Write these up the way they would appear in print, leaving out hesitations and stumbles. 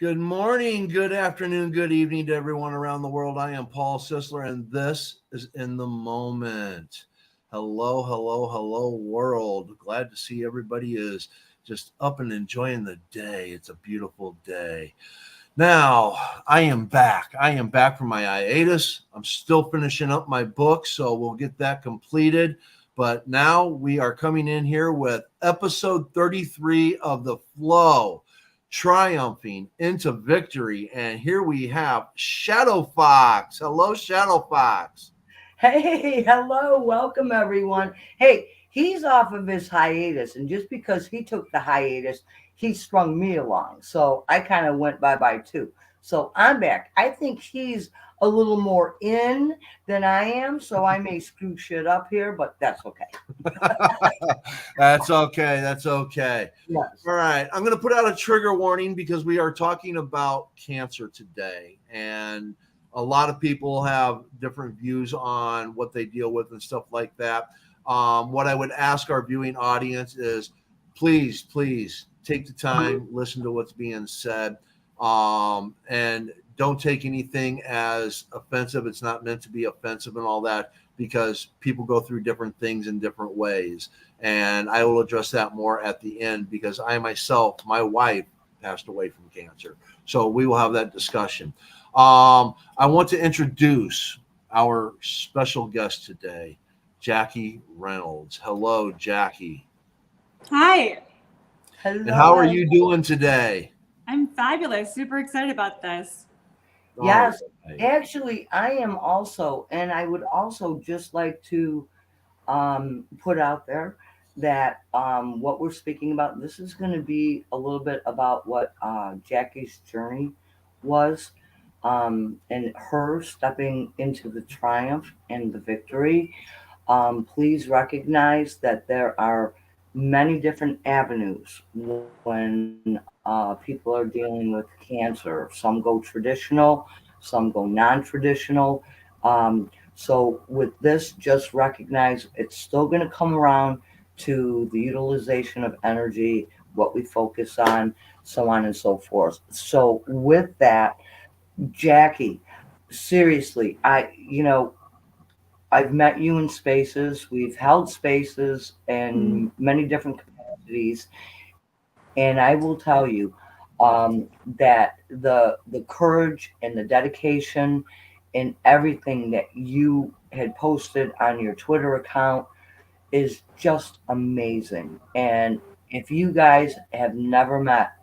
Good morning, good afternoon, good evening to everyone around the world. I am Paul Sisler, and this is In the Moment. Hello, hello, hello, world. Glad to see everybody is just up and enjoying the day. It's a beautiful day. Now, I am back. I am back from my hiatus. I'm still finishing up my book, so we'll get that completed. But now we are coming in here with episode 33 of the Flow, Triumphing into Victory. And here we have Shadow Fox. Hello, Shadow Fox. Hey, hello, welcome everyone. Hey, he's off of his hiatus, and just because he took the hiatus, he strung me along. So I kind of went bye-bye too. So I'm back. I think he's a little more in than I am, so I may screw shit up here, but that's okay. That's okay. That's okay. Yes. All right. I'm going to put out a trigger warning because we are talking about cancer today. And a lot of people have different views on what they deal with and stuff like that. What I would ask our viewing audience is please take the time, listen to what's being said, and don't take anything as offensive. It's not meant to be offensive and all that because people go through different things in different ways. And I will address that more at the end because I myself, my wife, passed away from cancer. So we will have that discussion. I want to introduce our special guest today, Jackie Reynolds. Hello, Jackie. Hi, And how Hello, are you hello. doing today? I'm fabulous. Super excited about this. All Yes, right. actually, I am also, and I would also just like to put out there that what we're speaking about, this is going to be a little bit about what Jackie's journey was and her stepping into the triumph and the victory. Please recognize that there are many different avenues when people are dealing with cancer. Some go traditional, some go non traditional. So, with this, just recognize it's still going to come around to the utilization of energy, what we focus on, so on and so forth. So, with that, Jackie, seriously, I've met you in spaces. We've held spaces Mm. in many different capacities, and I will tell you that the courage and the dedication and everything that you had posted on your Twitter account is just amazing. And if you guys have never met,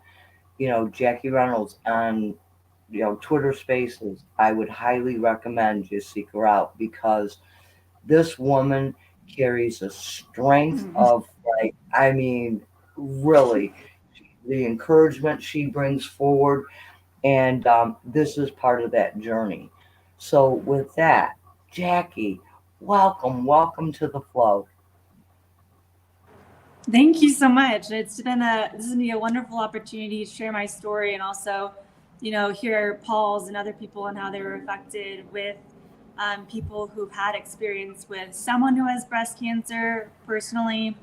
Jackie Reynolds on Twitter Spaces, I would highly recommend you seek her out because this woman carries a strength Mm. of like, I mean, really, the encouragement she brings forward, and this is part of that journey. So, with that, Jackie, welcome to the flow. Thank you so much. This is gonna be a wonderful opportunity to share my story and also, hear Paul's and other people and how they were affected with people who've had experience with someone who has breast cancer personally,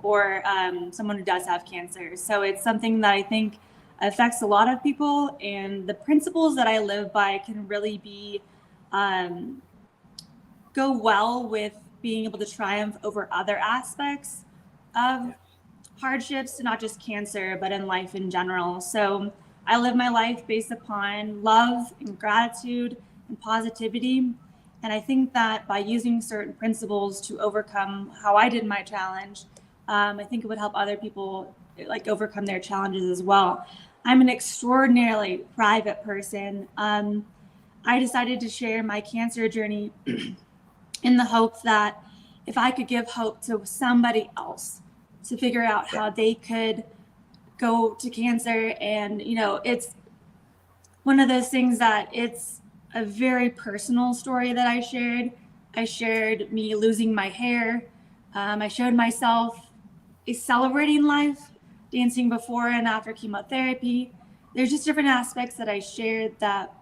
or someone who does have cancer. So it's something that I think affects a lot of people, and the principles that I live by can really be um, go well with being able to triumph over other aspects of hardships, not just cancer, but in life in general. So I live my life based upon love and gratitude and positivity. And I think that by using certain principles to overcome how I did my challenge, I think it would help other people like overcome their challenges as well. I'm an extraordinarily private person. I decided to share my cancer journey in the hope that if I could give hope to somebody else to figure out how they could go to cancer. And, it's one of those things that it's a very personal story that I shared. I shared me losing my hair. I showed myself celebrating life, dancing before and after chemotherapy. There's just different aspects that I shared that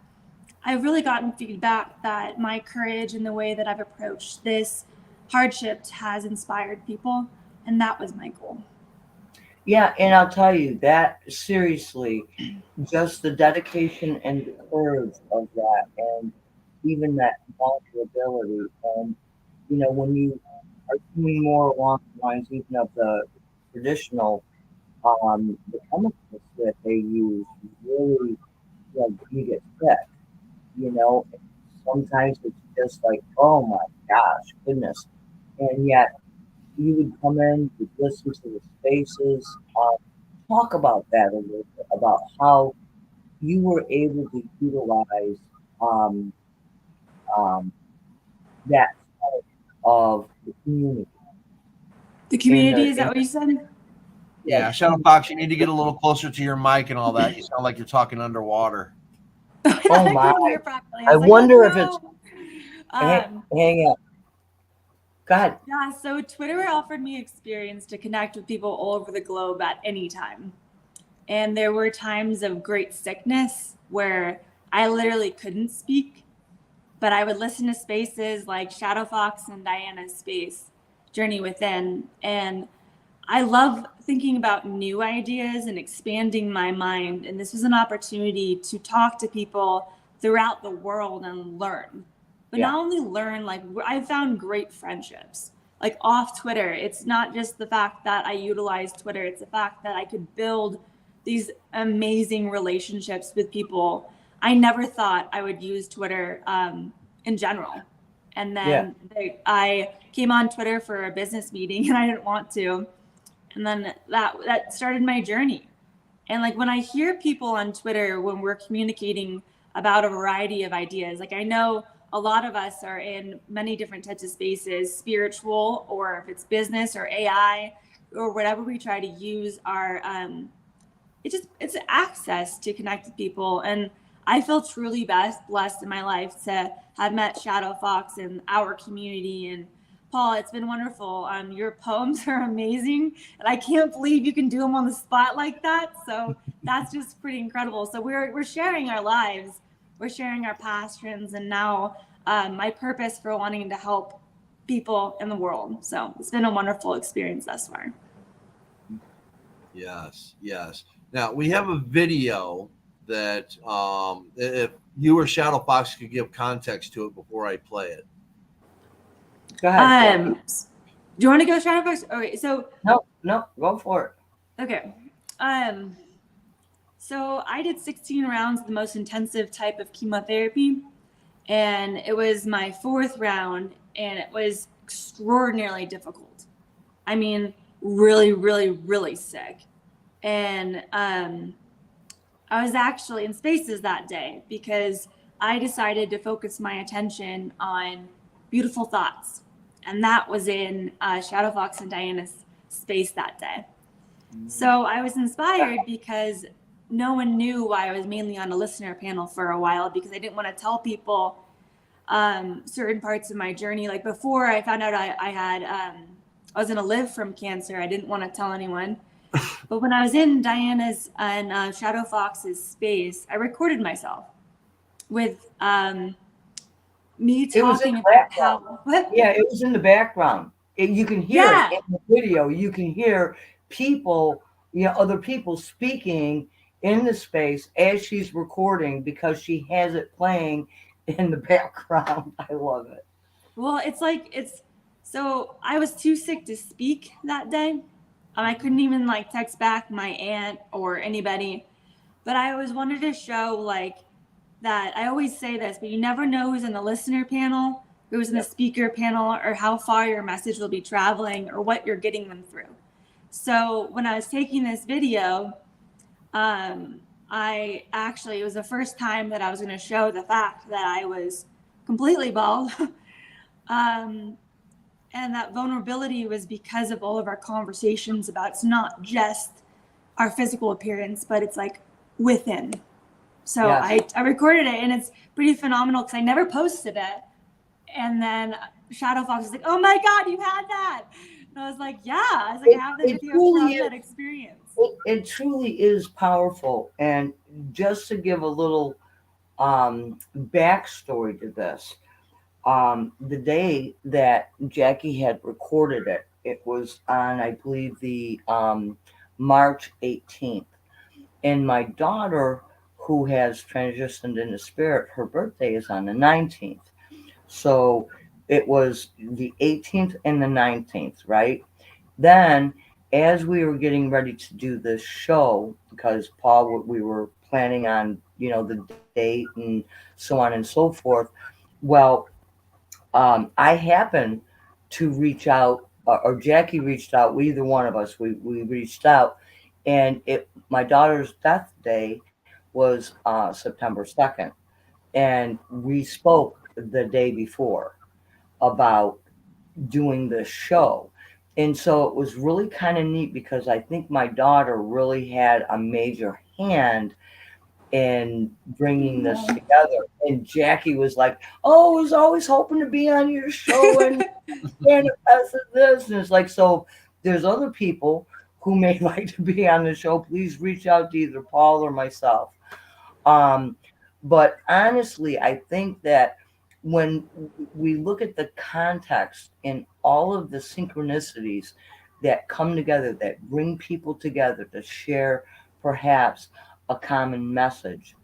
I've really gotten feedback that my courage and the way that I've approached this hardship has inspired people, and that was my goal. Yeah, and I'll tell you that seriously, just the dedication and the courage of that, and even that vulnerability, and when you are doing more along the lines even of the traditional, the chemicals that they use really, you get sick. You know, sometimes it's just like, oh my gosh, goodness, and yet you would come in, you'd listen to the spaces. Talk about that a little bit about how you were able to utilize um, um, that part of the community The in community, the is that what you said? Yeah, Shadow Fox, you need to get a little closer to your mic and all that. You sound like you're talking underwater. oh I my, couldn't hear properly. I I was like, oh wonder if it's no. hang, Um, hang up. God, yeah, so Twitter offered me experience to connect with people all over the globe at any time. And there were times of great sickness where I literally couldn't speak, but I would listen to spaces like Shadow Fox and Diana's space, Journey Within. And I love thinking about new ideas and expanding my mind. And this was an opportunity to talk to people throughout the world and learn. But yeah, not only learn, like I found great friendships. Like off Twitter, it's not just the fact that I utilize Twitter, it's the fact that I could build these amazing relationships with people. I never thought I would use Twitter in general. And yeah, then I came on Twitter for a business meeting and I didn't want to, and then that started my journey. And like when I hear people on Twitter when we're communicating about a variety of ideas, like I know a lot of us are in many different types of spaces, spiritual, or if it's business or AI or whatever, we try to use our it's access to connect with people. And I feel truly blessed in my life to have met Shadow Fox and our community. And Paul, it's been wonderful. Your poems are amazing, and I can't believe you can do them on the spot like that. So that's just pretty incredible. So we're sharing our lives, we're sharing our passions, and now my purpose for wanting to help people in the world. So it's been a wonderful experience thus far. Yes, yes. Now we have a video that if you or Shadow Fox could give context to it before I play it. go ahead, Jackie. Do you want to go Shadow Fox? Okay, so No, no, go for it. okay. Um, so I did 16 rounds of the most intensive type of chemotherapy, and it was my fourth round, and it was extraordinarily difficult. I mean, really, really, really sick. And I was actually in spaces that day because I decided to focus my attention on beautiful thoughts. And that was in Shadow Fox and Diana's space that day. So I was inspired because no one knew why I was mainly on a listener panel for a while, because I didn't want to tell people certain parts of my journey. Like before I found out I was going to live from cancer, I didn't want to tell anyone. But when I was in Diana's and Shadow Fox's space, I recorded myself with me It was in talking the about background. how. What? Yeah, it was in the background. You can hear it Yeah. in the video. You can hear people, other people speaking in the space as she's recording because she has it playing in the background. I love it. Well, it's so I was too sick to speak that day. I couldn't even like text back my aunt or anybody, but I always wanted to show like that. I always say this, but you never know who's in the listener panel, who's in the Yep. speaker panel, or how far your message will be traveling or what you're getting them through. So when I was taking this video, I actually, it was the first time that I was going to show the fact that I was completely bald. um, and that vulnerability was because of all of our conversations about it's not just our physical appearance, but it's like within. So Yes. I recorded it, and it's pretty phenomenal because I never posted it. And then Shadow Fox was like, "Oh my God, you had that!" And I was like, "Yeah." I was like, "I have the It video truly from is. that experience." It truly is powerful. And just to give a little backstory to this, the day that Jackie had recorded it, it was on, I believe, the March 18th. And my daughter, who has transitioned into spirit, her birthday is on the 19th. So it was the 18th and the 19th, right? Then, as we were getting ready to do this show, because Paul, we were planning on, the date and so on and so forth. Well, I happened to reach out, or Jackie reached out. Either one of us, we reached out, and my daughter's death day was September 2nd, and we spoke the day before about doing this show. And so it was really kind of neat because I think my daughter really had a major hand in bringing this together. And Jackie was like, "Oh, I was always hoping to be on your show and manifested this." And it's like, so there's other people who may like to be on the show. Please reach out to either Paul or myself. Um, but honestly, I think that when we look at the context and all of the synchronicities that come together, that bring people together to share perhaps a common message,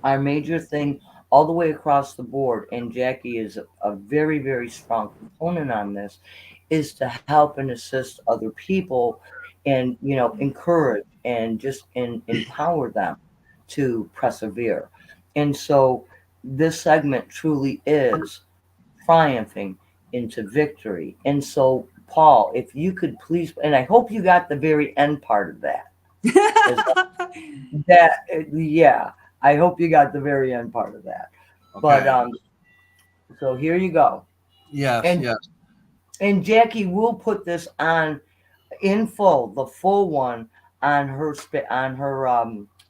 our major thing all the way across the board, and Jackie is a very, very strong component on this, is to help and assist other people and, encourage and just empower them to persevere. And so this segment truly is triumphing into victory. And so, Paul, if you could please, and I hope you got the very end part of that. Yeah, I hope you got the very end part of that. Okay. But so here you go. Yes, And yes. and Jackie will put this on in full, the full one on her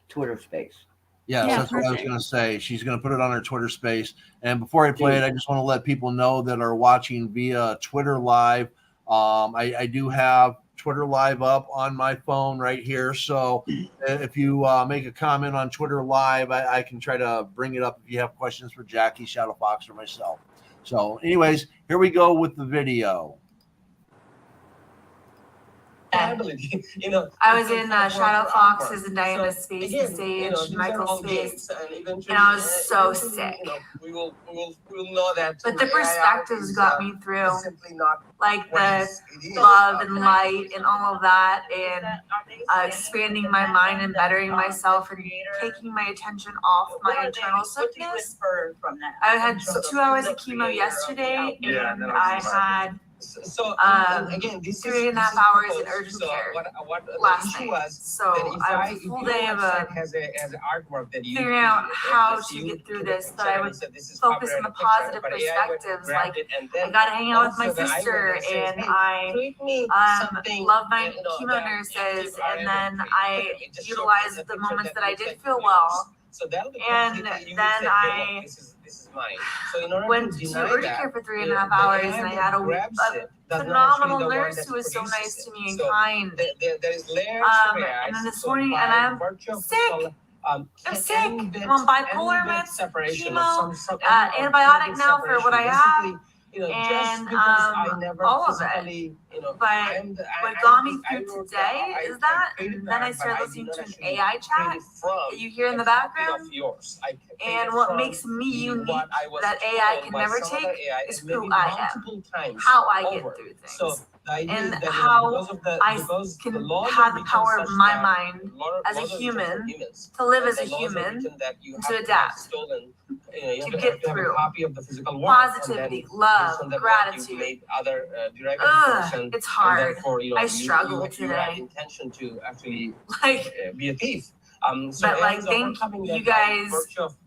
Twitter space. Yes, Yeah, that's what I was perfect. going to say. She's going to put it on her Twitter space. And before I play it, I just want to let people know that are watching via Twitter Live. I do have Twitter Live up on my phone right here. So if you make a comment on Twitter Live, I can try to bring it up if you have questions for Jackie, Shadow Fox, or myself. So anyways, here we go with the video. I was in Shadow Fox's and Diana's space and stage, Michael's space, and I was so sick. But the perspectives got me through, like the love and light and all of that, and expanding my mind and bettering myself and taking my attention off my internal sickness. I had 2 hours of chemo yesterday, and I had 3.5 hours in urgent care last night. So I was a full day of figuring out how to get through this, but I would focus on the positive perspectives. Like, I got to hang out with my sister, and I love my chemo nurses, and then I utilized the moments that I did feel well. And then I went to urgent care for 3.5 hours, and I had a phenomenal nurse who was so nice to me and kind. And then this morning, and I'm sick. I'm sick. I'm on bipolar meds, chemo, antibiotic now for what I have, and all of it. But what got me through today is that, and then I started listening to an AI chat that you hear in the background. And what makes me unique that AI can never take is who I am, how I get through things, and how I can have the power of my mind as a human, to live as a human, to adapt, to get through. Positivity, love, gratitude. It's hard. I struggle today. Like, be a thief. But like, thank you guys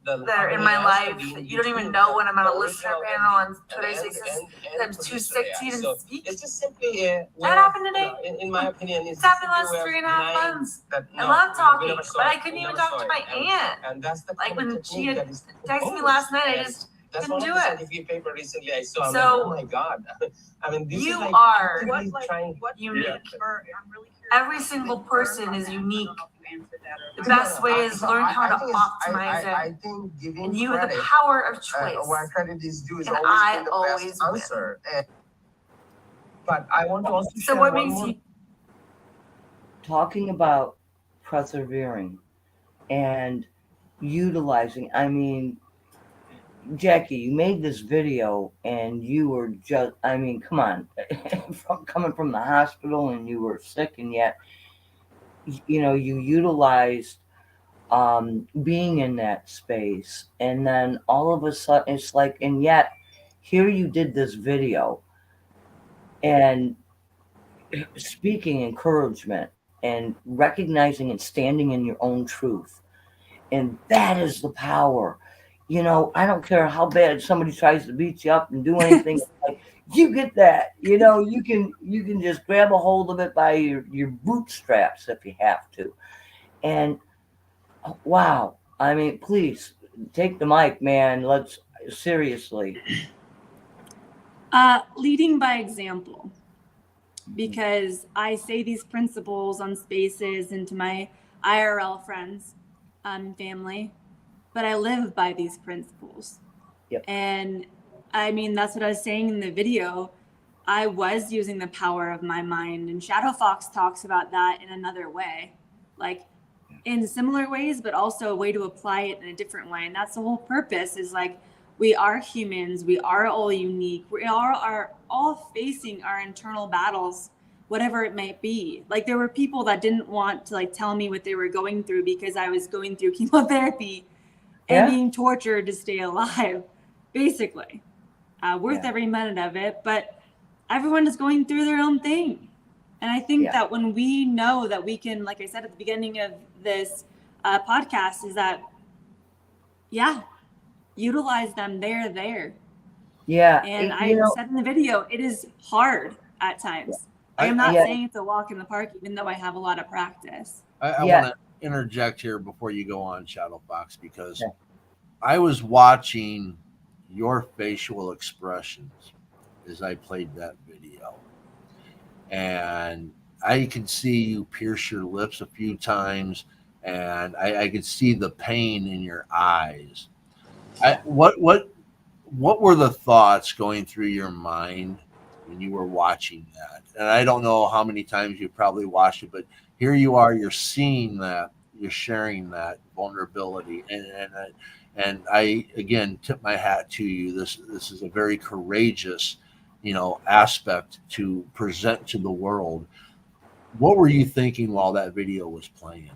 that are in my life. You don't even know when I'm on a listener panel on Twitter Spaces. I'm too sick to even speak. It's just simply that happened today. In my opinion, it's happened the last 3.5 months. I love talking, but I couldn't even talk to my aunt. Like, when she had texted me last night, I just couldn't do it. So, oh my God. I mean, you are unique. Every single person is unique. The best way is learn how to optimize it. And you have the power of choice. And I always win. But I want to also. So what makes you? talking about persevering and utilizing. I mean, Jackie, you made this video and you were just, I mean, come on, coming from the hospital and you were sick, and yet, you know, you utilized being in that space. And then all of a sudden, it's like, and yet, here you did this video and speaking encouragement and recognizing and standing in your own truth. And that is the power. You know, I don't care how bad somebody tries to beat you up and do anything. Like, you get that. You know, you can just grab a hold of it by your bootstraps if you have to. And wow, I mean, please take the mic, man. Let's seriously. Leading by example, because I say these principles on spaces and to my IRL friends, family, but I live by these principles. Yep. And I mean, that's what I was saying in the video. I was using the power of my mind, and Shadow Fox talks about that in another way, like in similar ways, but also a way to apply it in a different way. And that's the whole purpose, is like, we are humans. We are all unique. We are all facing our internal battles, whatever it might be. Like, there were people that didn't want to like tell me what they were going through because I was going through chemotherapy and being tortured to stay alive, basically. Worth every minute of it. But everyone is going through their own thing. And I think that when we know that we can, like I said at the beginning of this podcast, is that, utilize them. They're there. Yeah. And I said in the video, it is hard at times. I'm not saying it's a walk in the park, even though I have a lot of practice. I want to interject here before you go on, Shadow Fox, because I was watching your facial expressions as I played that video. And I could see you pierce your lips a few times, and I could see the pain in your eyes. What were the thoughts going through your mind when you were watching that? And I don't know how many times you probably watched it, but here you are, you're seeing that, you're sharing that vulnerability, and I again tip my hat to you. This is a very courageous, aspect to present to the world. What were you thinking while that video was playing?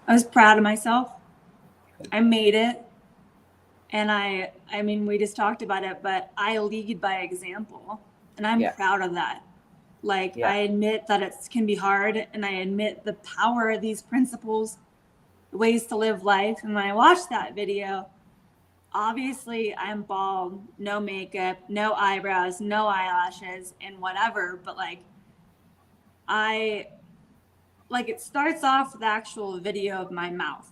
I was proud of myself. I made it. And I mean, we just talked about it, but I lead by example, and I'm proud of that. Like, I admit that it can be hard, and I admit the power of these principles, ways to live life. And when I watched that video, obviously I'm bald, no makeup, no eyebrows, no eyelashes, and whatever. But it starts off with the actual video of my mouth.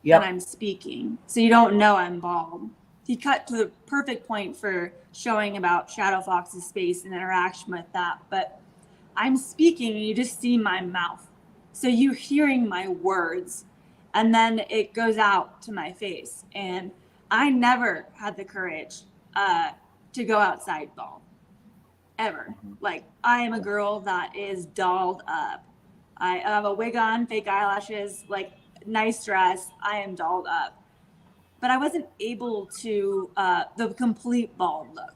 And I'm speaking, so you don't know I'm bald. He cut to the perfect point for showing about Shadow Fox's space and interaction with that. But I'm speaking, and you just see my mouth, so you're hearing my words, and then it goes out to my face. And I never had the courage to go outside bald, ever. Like, I am a girl that is dolled up. I have a wig on, fake eyelashes, nice dress. I am dolled up, but I wasn't able to the complete bald look.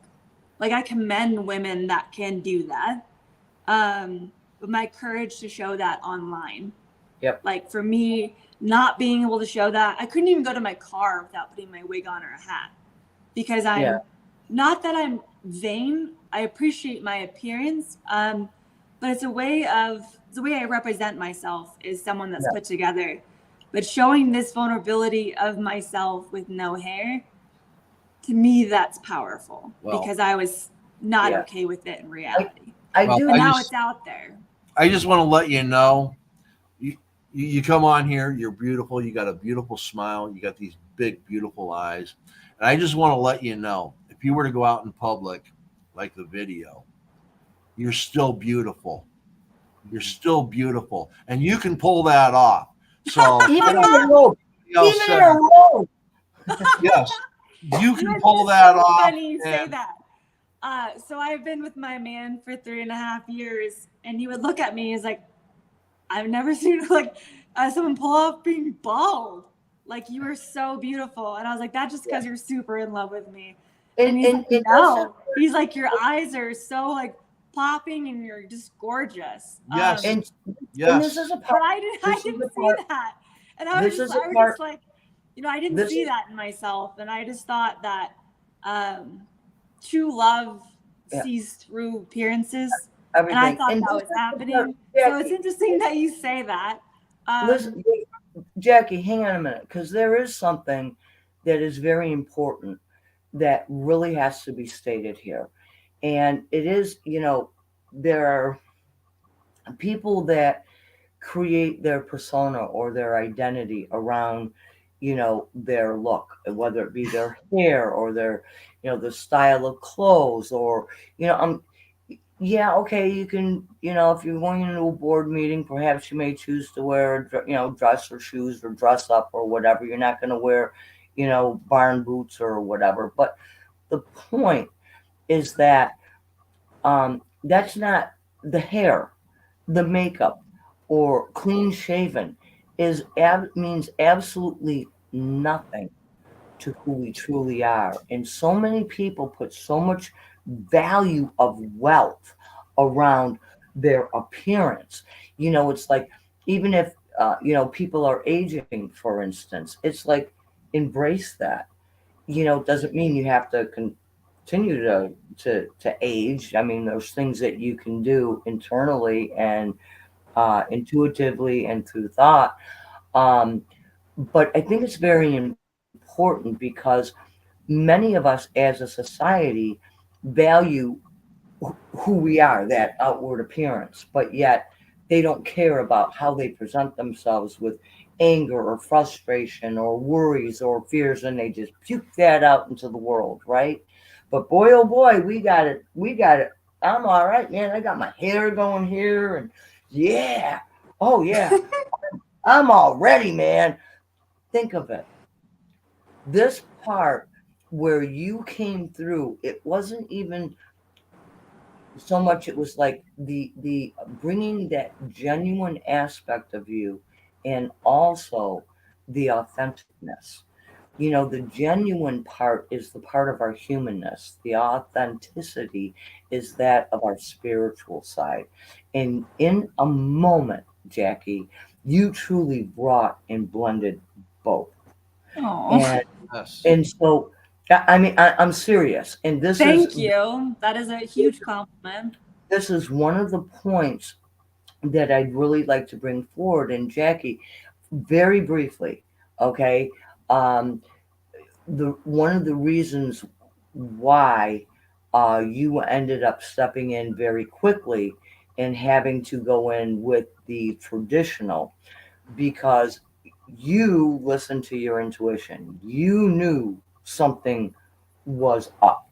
Like, I commend women that can do that, but my courage to show that online. Like, for me, not being able to show that, I couldn't even go to my car without putting my wig on or a hat, because I'm not that I'm vain. I appreciate my appearance, but it's a way I represent myself is someone that's put together. But showing this vulnerability of myself with no hair, to me, that's powerful, because I was not okay with it in reality. Now it's out there. I just want to let you know, you come on here, you're beautiful. You got a beautiful smile. You got these big, beautiful eyes. And I just want to let you know, if you were to go out in public, like the video, you're still beautiful. You're still beautiful. And you can pull that off. So even in a robe. Yes, you can pull that off. Funny you say that. So I've been with my man for 3.5 years, and he would look at me. He's like, I've never seen like someone pull off being bald. Like, you are so beautiful. And I was like, that's just because you're super in love with me. And he's like, no. He's like, your eyes are so like popping and you're just gorgeous. Yes. And Yes. this is a part. But I didn't see that. And I was just like, you know, I didn't see that in myself. And I just thought that true love sees through appearances. Everything. And I thought that was happening. So it's interesting that you say that. Listen, Jackie, hang on a minute, because there is something that is very important that really has to be stated here. And it is, you know, there are people that create their persona or their identity around, you know, their look, whether it be their hair or their, you know, the style of clothes, or, you know, yeah, okay, you can, you know, if you're going into a board meeting, perhaps you may choose to wear, you know, dress or shoes or dress up or whatever. You're not going to wear, you know, barn boots or whatever. But the point is that that's not the hair, the makeup, or clean shaven means absolutely nothing to who we truly are. And so many people put so much value of wealth around their appearance. You know, it's like, even if, you know, people are aging, for instance, it's like, embrace that. You know, it doesn't mean you have to continue to age. I mean, there's things that you can do internally and intuitively and through thought. But I think it's very important because many of us as a society value who we are, that outward appearance, but yet they don't care about how they present themselves with anger or frustration or worries or fears, and they just puke that out into the world, right? But boy, oh boy, we got it. We got it. I'm all right, man. I got my hair going here, and yeah. Oh, yeah. I'm all ready, man. Think of it. This part where you came through, it wasn't even so much, it was like the bringing that genuine aspect of you, and also the authenticness. You know, the genuine part is the part of our humanness. The authenticity is that of our spiritual side. And in a moment, Jackie, you truly brought and blended both. And Yes. and so, I mean, I'm serious. And Thank you. That is a huge compliment. This is one of the points that I'd really like to bring forward. And Jackie, very briefly, okay, the one of the reasons why you ended up stepping in very quickly and having to go in with the traditional, because you listened to your intuition. You knew something was up.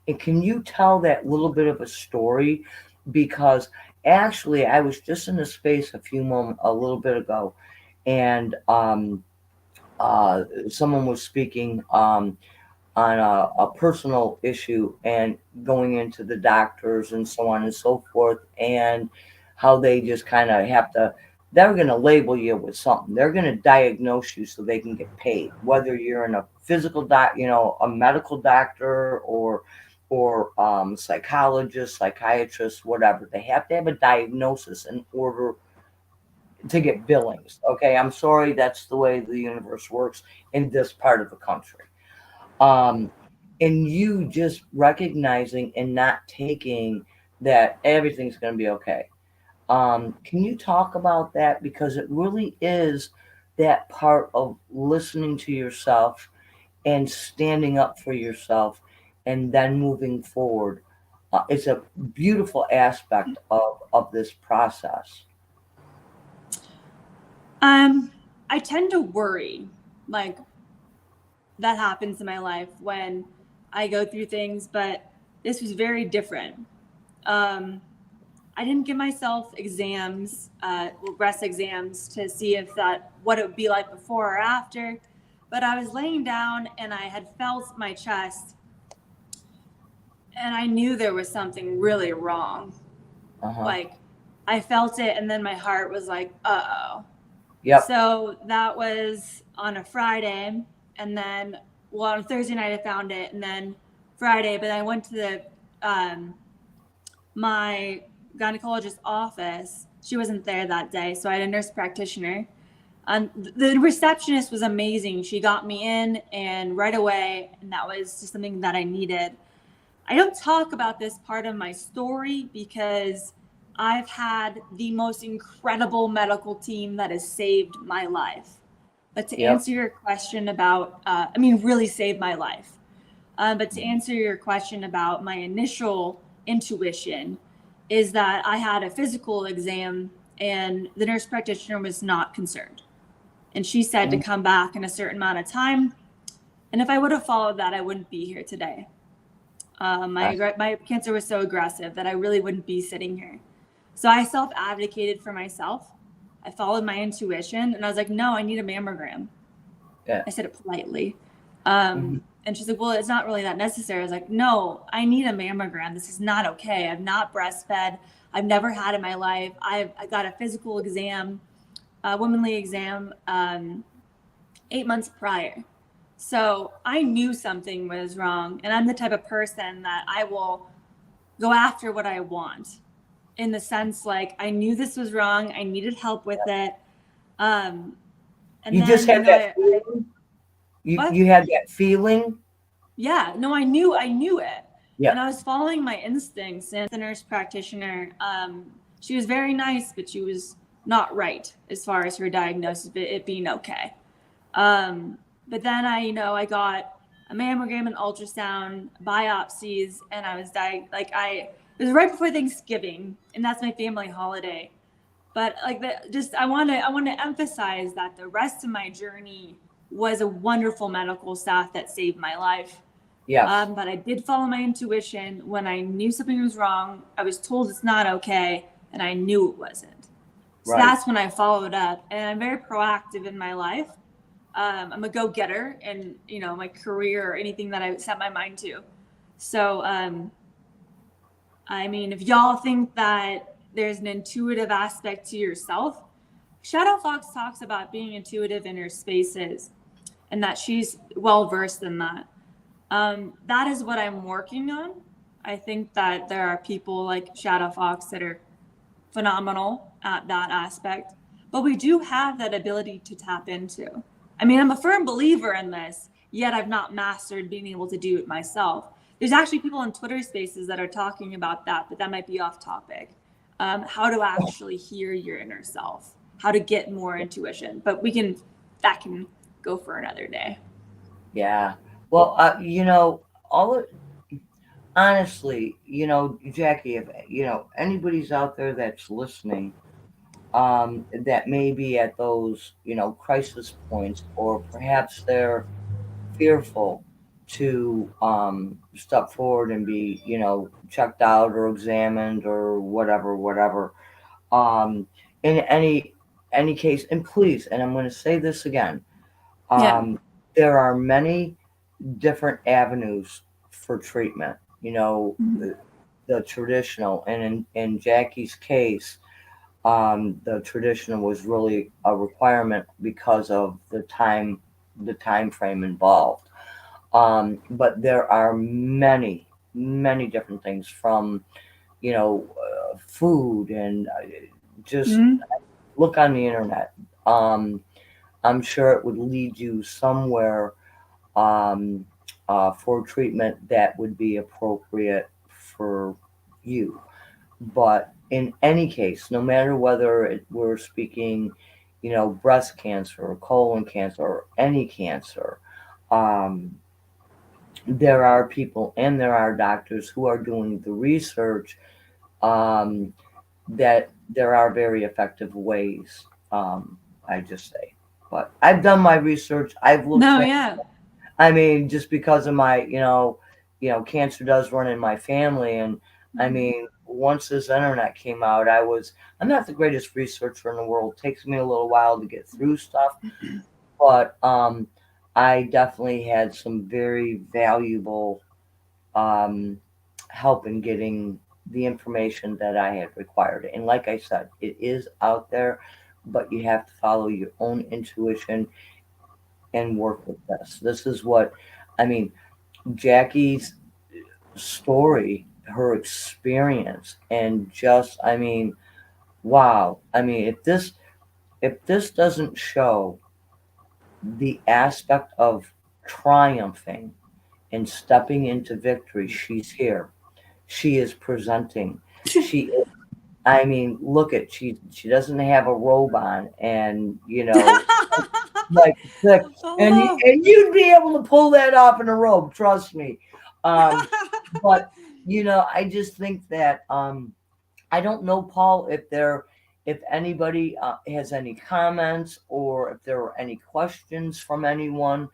And can you tell that little bit of a story? Because actually, I was just in a space a little bit ago, and someone was speaking on a personal issue and going into the doctors and so on and so forth, and how they just kind of have to, they're going to label you with something. They're going to diagnose you so they can get paid, whether you're in a you know, a medical doctor, or psychologist, psychiatrist, whatever. They have to have a diagnosis in order to get billings. Okay, I'm sorry, that's the way the universe works in this part of the country. And you just recognizing and not taking that everything's going to be okay. Can you talk about that? Because it really is that part of listening to yourself and standing up for yourself and then moving forward. It's a beautiful aspect of this process. I tend to worry, like, that happens in my life when I go through things, but this was very different. I didn't give myself exams, breast exams, to see if what it would be like before or after, but I was laying down and I had felt my chest and I knew there was something really wrong. Uh-huh. Like, I felt it, and then my heart was like, uh-oh. Yep. So that was on a Friday, and then, well, on Thursday night I found it, and then Friday, but I went to the my gynecologist's office. She wasn't there that day, so I had a nurse practitioner. The receptionist was amazing. She got me in, and right away, and that was just something that I needed. I don't talk about this part of my story because I've had the most incredible medical team that has saved my life. But to answer your question about, really saved my life. But to answer your question about my initial intuition, is that I had a physical exam and the nurse practitioner was not concerned. And she said to come back in a certain amount of time. And if I would have followed that, I wouldn't be here today. My cancer was so aggressive that I really wouldn't be sitting here. So I self-advocated for myself. I followed my intuition and I was like, no, I need a mammogram. Yeah. I said it politely. And she's like, well, it's not really that necessary. I was like, no, I need a mammogram. This is not okay. I've not breastfed. I've never had it in my life. I got a physical exam, a womanly exam, 8 months prior. So I knew something was wrong. And I'm the type of person that I will go after what I want, in the sense, like, I knew this was wrong. I needed help with it. And you then, just had that feeling? You had that feeling? Yeah, no, I knew it. Yeah. And I was following my instincts. And the nurse practitioner, she was very nice, but she was not right as far as her diagnosis of it being okay. But then I got a mammogram and ultrasound, biopsies, and I was it was right before Thanksgiving, and that's my family holiday. But I want to emphasize that the rest of my journey was a wonderful medical staff that saved my life. Yeah. But I did follow my intuition when I knew something was wrong. I was told it's not okay, and I knew it wasn't. So that's when I followed up, and I'm very proactive in my life. I'm a go-getter in, my career or anything that I set my mind to. So, if y'all think that there's an intuitive aspect to yourself, Shadow Fox talks about being intuitive in her spaces and that she's well-versed in that. That is what I'm working on. I think that there are people like Shadow Fox that are phenomenal at that aspect, but we do have that ability to tap into. I'm a firm believer in this, yet I've not mastered being able to do it myself. There's actually people in Twitter spaces that are talking about that, but that might be off topic. How to actually hear your inner self, how to get more intuition, but that can go for another day. Yeah. Well, honestly, Jackie, if, anybody's out there that's listening, that may be at those, crisis points, or perhaps they're fearful to step forward and be, checked out or examined or whatever. In any case, and please, and I'm going to say this again, there are many different avenues for treatment. The traditional, and in Jackie's case, the traditional was really a requirement because of the time frame involved. But there are many different things, from food, and just look on the internet. I'm sure it would lead you somewhere for treatment that would be appropriate for you. But in any case, no matter whether we're speaking, breast cancer or colon cancer or any cancer, there are people and there are doctors who are doing the research, that there are very effective ways, I just say. But I've done my research. I've looked just because of my, cancer does run in my family. And once this internet came out, I'm not the greatest researcher in the world. It takes me a little while to get through stuff. But I definitely had some very valuable help in getting the information that I had required. And like I said, it is out there, but you have to follow your own intuition and work with this. This is what, I mean, Jackie's story, her experience, and just, I mean, wow. I mean, if this doesn't show the aspect of triumphing and stepping into victory, she's here. She is presenting. She is, I mean, look at, she doesn't have a robe on, and like thick, and Oh. you'd be able to pull that off in a robe, trust me. But I just think that I don't know, Paul, if anybody has any comments or if there were any questions from anyone.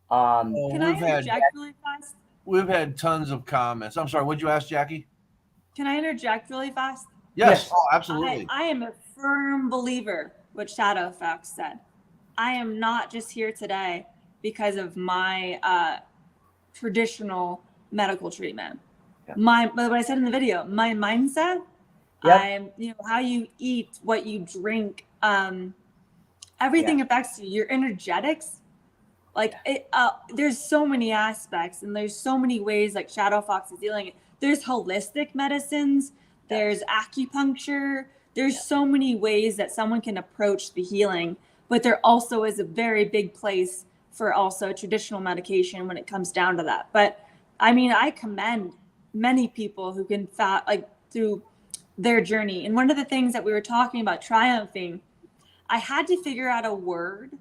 Well, Can I interject really fast? We've had tons of comments. I'm sorry, what'd you ask, Jackie? Can I interject really fast? Yes. Oh, absolutely. I am a firm believer what Shadow Fox said. I am not just here today because of my traditional medical treatment. Yeah. What I said in the video, my mindset, Yep. how you eat, what you drink, everything affects you. Your energetics, there's so many aspects, and there's so many ways like Shadow Fox is dealing it. There's holistic medicines, there's acupuncture, there's so many ways that someone can approach the healing, but there also is a very big place for also traditional medication when it comes down to that. But I mean, I commend many people who can through their journey. And one of the things that we were talking about triumphing, I had to figure out a word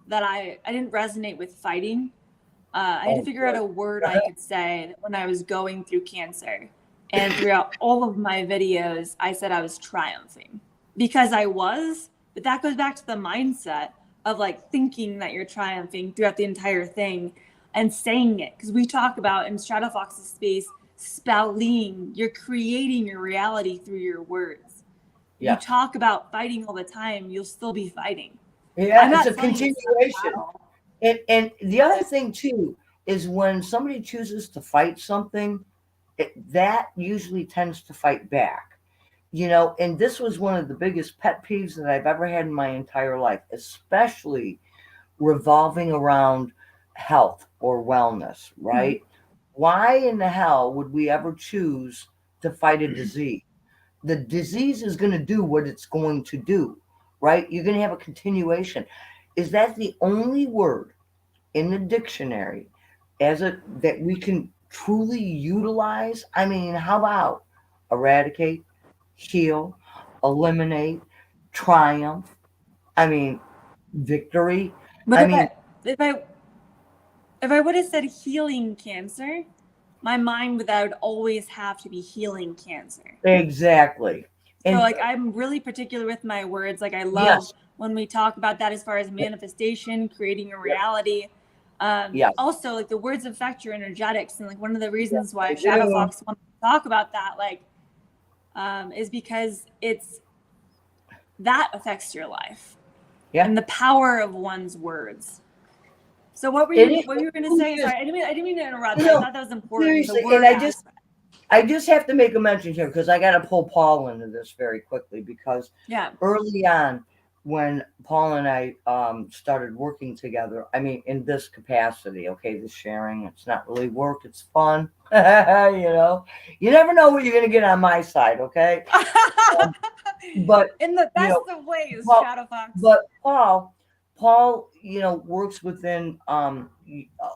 that I didn't resonate with fighting. I had to figure out a word I could say when I was going through cancer. And throughout all of my videos, I said I was triumphing because I was, but that goes back to the mindset of like thinking that you're triumphing throughout the entire thing and saying it. Because we talk about in Shadow Fox's space, spelling, you're creating your reality through your words. Yeah. You talk about fighting all the time, you'll still be fighting. Yeah, it's a continuation. And the other thing too is when somebody chooses to fight something, that usually tends to fight back. And this was one of the biggest pet peeves that I've ever had in my entire life, especially revolving around health or wellness, right? Mm-hmm. Why in the hell would we ever choose to fight a disease? The disease is going to do what it's going to do, right? You're going to have a continuation. Is that the only word in the dictionary that we can truly utilize? I mean, how about eradicate, heal, eliminate, triumph? I mean, victory. But if I would have said healing cancer, my mind would always have to be healing cancer. Exactly. So I'm really particular with my words. Like I love when we talk about that as far as manifestation, creating a reality. Also, like the words affect your energetics, and like one of the reasons why Shadow Fox wants to talk about that, is because that affects your life, and the power of one's words. So what were you going to say? Sorry, I didn't mean to interrupt. I thought that was important. Seriously, and I just have to make a mention here because I got to pull Paul into this very quickly because early on when Paul and I started working together, I mean, in this capacity, this sharing, it's not really work, it's fun. You never know what you're going to get on my side, okay? But in the best of ways, Shadow Fox. But Paul, works within a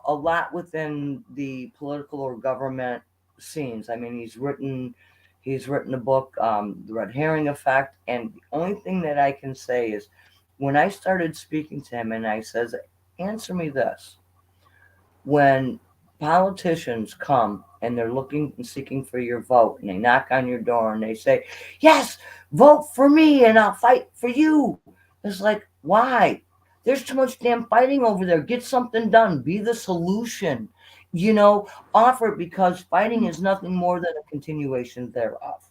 lot within the political or government scenes. I mean, he's written a book, The Red Herring Effect, and the only thing that I can say is when I started speaking to him and I says, answer me this. When politicians come and they're looking and seeking for your vote and they knock on your door and they say, yes, vote for me and I'll fight for you. It's like, why? There's too much damn fighting over there. Get something done. Be the solution. Offer it, because fighting is nothing more than a continuation thereof.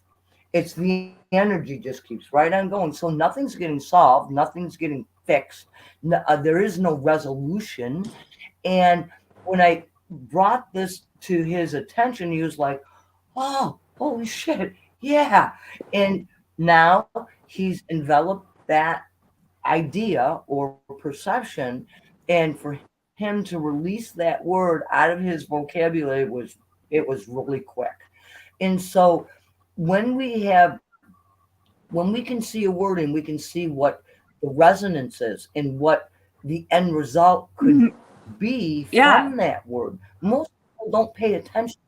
It's the energy just keeps right on going. So nothing's getting solved. Nothing's getting fixed. There is no resolution. And when I brought this to his attention, he was like, oh, holy shit. Yeah. And now he's enveloped that idea or perception. And for him to release that word out of his vocabulary was really quick. And so when we have when we can see a word and we can see what the resonance is and what the end result could be Yeah. from that word, most people don't pay attention.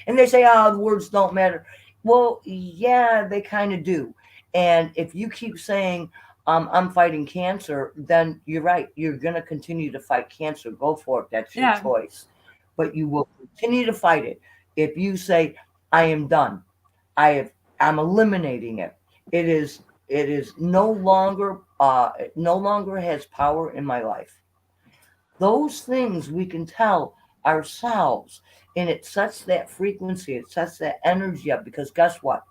And they say, oh, the words don't matter. Well, yeah, they kind of do. And if you keep saying, I'm fighting cancer, then you're right. You're going to continue to fight cancer. Go for it. That's your Yeah. choice. But you will continue to fight it. If you say, I am done, I'm eliminating it. It is no longer has power in my life. Those things we can tell ourselves, and it sets that frequency, it sets that energy up. Because guess what?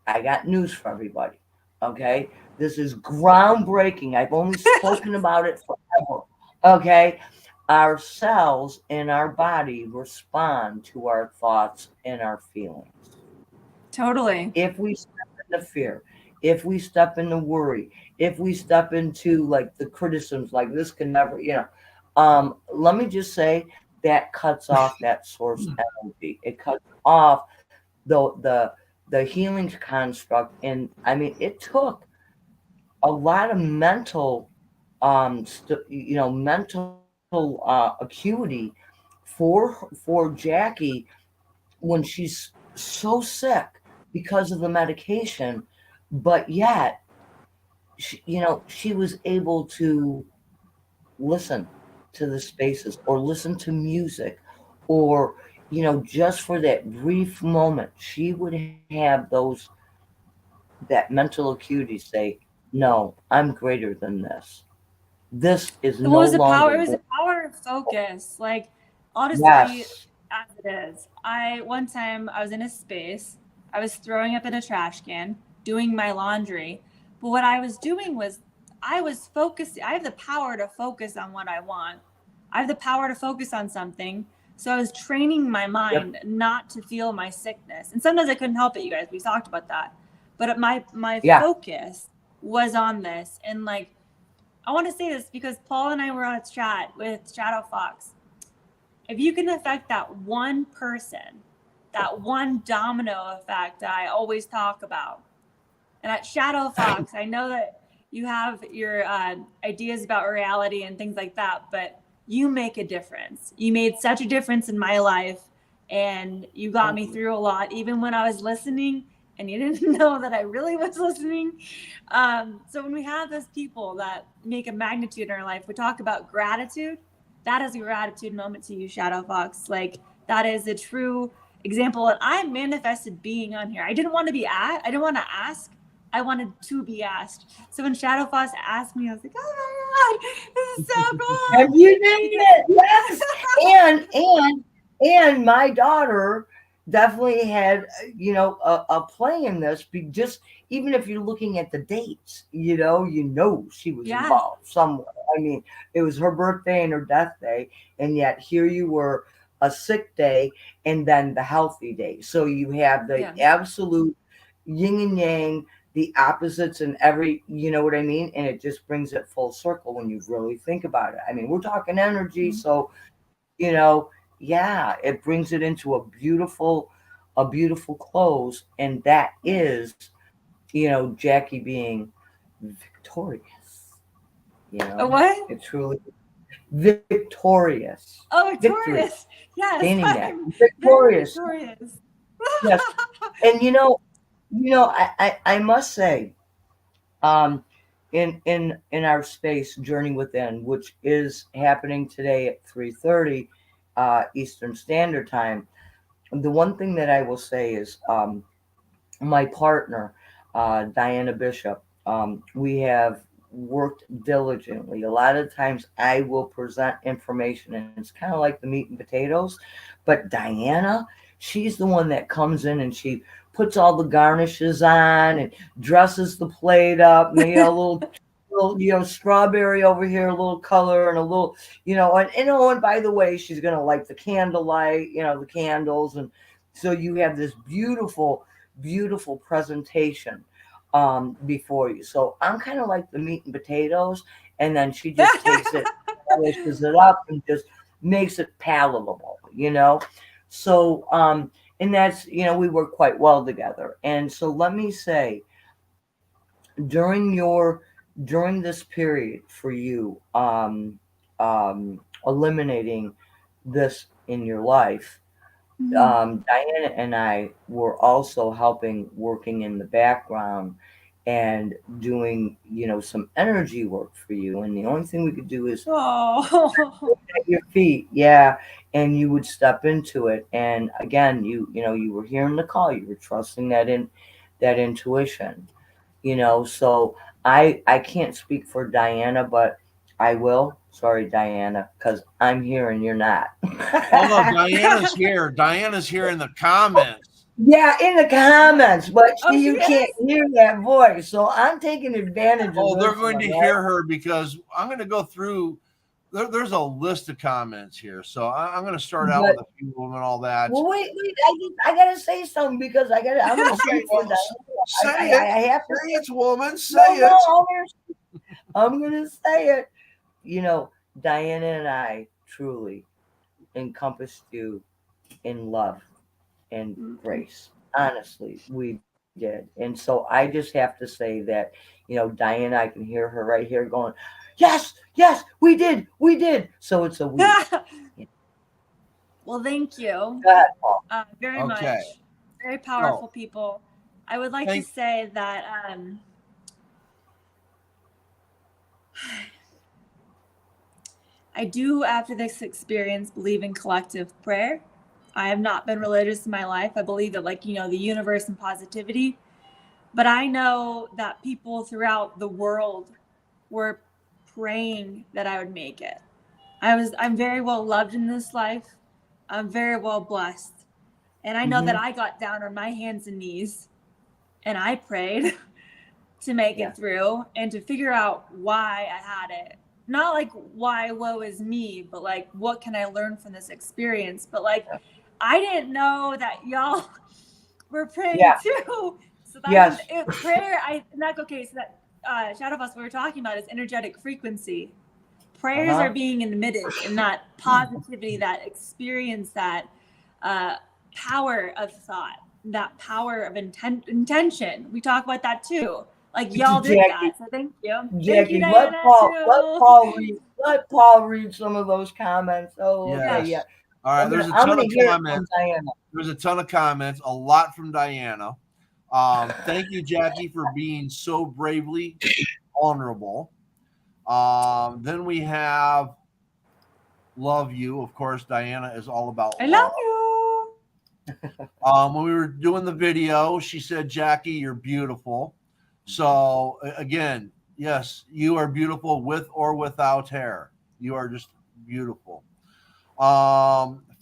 I got news for everybody. Okay, this is groundbreaking. I've only spoken about it forever. Okay, our cells in our body respond to our thoughts and our feelings. Totally. If we step into fear, if we step into worry, if we step into like the criticisms, like this can never, let me just say that cuts off that source energy. It cuts off the healing construct. And I mean, it took a lot of mental, mental acuity for Jackie when she's so sick because of the medication, but yet she was able to listen to the spaces or listen to music, or just for that brief moment she would have that mental acuity say, no, I'm greater than this. This is Well, no longer it was going. a power of focus. Like, I'll just tell you Yes. as it is. One time I was in a space, I was throwing up in a trash can, doing my laundry. But what I was doing was I was focused. I have the power to focus on what I want. I have the power to focus on something. So I was training my mind Yep. not to feel my sickness. And sometimes I couldn't help it, you guys. We talked about that. But my Yeah. focus was on this. And like, I want to say this because Paul and I were on a chat with Shadow Fox. If you can affect that one person, that one domino effect that I always talk about, and at Shadow Fox, I know that you have your ideas about reality and things like that, but you make a difference. You made such a difference in my life, and you got me through a lot, even when I was listening and you didn't know that I really was listening. So when we have those people that make a magnitude in our life, we talk about gratitude. That is a gratitude moment to you, Shadow Fox. Like, that is a true example. And I manifested being on here. I didn't want to be I didn't want to ask. I wanted to be asked. So when Shadow Fox asked me, I was like, oh my God, this is so cool. And you did it. Yes. And my daughter definitely had a play in this. Just even if you're looking at the dates, she was involved somewhere. I mean, it was her birthday and her death day, and yet here you were, a sick day and then the healthy day. So you have the absolute yin and yang, the opposites in every, you know what I mean? And it just brings it full circle when you really think about it. I mean, we're talking energy, so it brings it into a beautiful close, and that is, Jackie being victorious. What? It's truly victorious. Oh, victorious. Victory. Yes. Gaining that. I'm Victorious. very victorious. Yes. And I must say, in our space, Journey Within, which is happening today at 3:30 Eastern Standard Time, the one thing that I will say is, my partner, Diana Bishop, we have worked diligently. A lot of times I will present information and it's kind of like the meat and potatoes, but Diana, she's the one that comes in and she puts all the garnishes on and dresses the plate up, and a little strawberry over here, a little color, and a little, and by the way, she's gonna light the candlelight, the candles, and so you have this beautiful beautiful presentation before you. So I'm kind of like the meat and potatoes, and then she just takes it, polishes it up, and just makes it palatable, you know. So and that's, you know, we work quite well together. And so let me say, during this period for you, eliminating this in your life, Diana and I were also helping, working in the background and doing, you know, some energy work for you. And the only thing we could do is Oh. at your feet, yeah, and you would step into it. And again, you know, you were hearing the call, you were trusting that intuition, you know. So I can't speak for Diana, but I will. Sorry, Diana, because I'm here and you're not. Oh no, Diana's here. Diana's here in the comments. Yeah, in the comments, but you she can't is? hear that voice. So I'm taking advantage of Oh, they're this going one, to right? hear her because I'm going to go through. There's a list of comments here, so I'm going to start out But with a few of them and all that. well, wait, I gotta say something because I'm gonna Okay, speak for well, Diana. say I it. have to. Say it, woman. Say No, it. I'm gonna say it. You know, Diana and I truly encompassed you in love and grace. Honestly, we did. And so I just have to say that, you know, Diana, I can hear her right here going, yes, yes, we did. So it's a we. Well, thank you Go ahead, Paul. very Okay. much. Very powerful people. I would like to say that I do, after this experience, believe in collective prayer. I have not been religious in my life. I believe that, like, you know, the universe and positivity. But I know that people throughout the world were praying that I would make it. I'm very well loved in this life. I'm very well blessed. And I know that I got down on my hands and knees and I prayed to make it through and to figure out why I had it. Not like why woe is me, but like what can I learn from this experience? But like I didn't know that y'all were praying too. So that prayer, okay, so that Shadow Boss, what we're talking about is energetic frequency. Prayers are being emitted in that positivity, that experience, that power of thought, that power of intention. We talk about that too. Like y'all did that, so thank you. Jackie, thank you, Diana, let Paul read some of those comments. Oh, okay, yes. All right, there's a ton of comments. There's a ton of comments, a lot from Diana. Thank you, Jackie, for being so bravely vulnerable. Then we have love you. Of course, Diana is all about I love. love you. When we were doing the video, she said, Jackie, you're beautiful. So again, yes, you are beautiful with or without hair. You are just beautiful.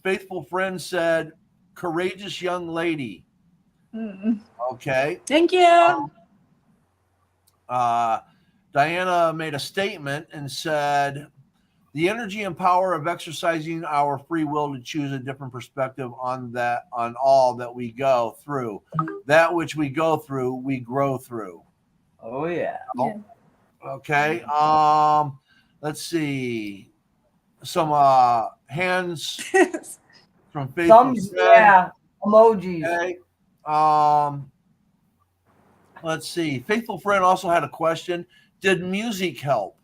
Faithful friend said, courageous young lady. Okay. Thank you. Diana made a statement and said, the energy and power of exercising our free will to choose a different perspective on all that we go through. That which we go through, we grow through. Oh, yeah. Okay. Let's see. Some hands from Faithful Thumbs, friend. emojis. Okay. Let's see. Faithful friend also had a question. Did music help?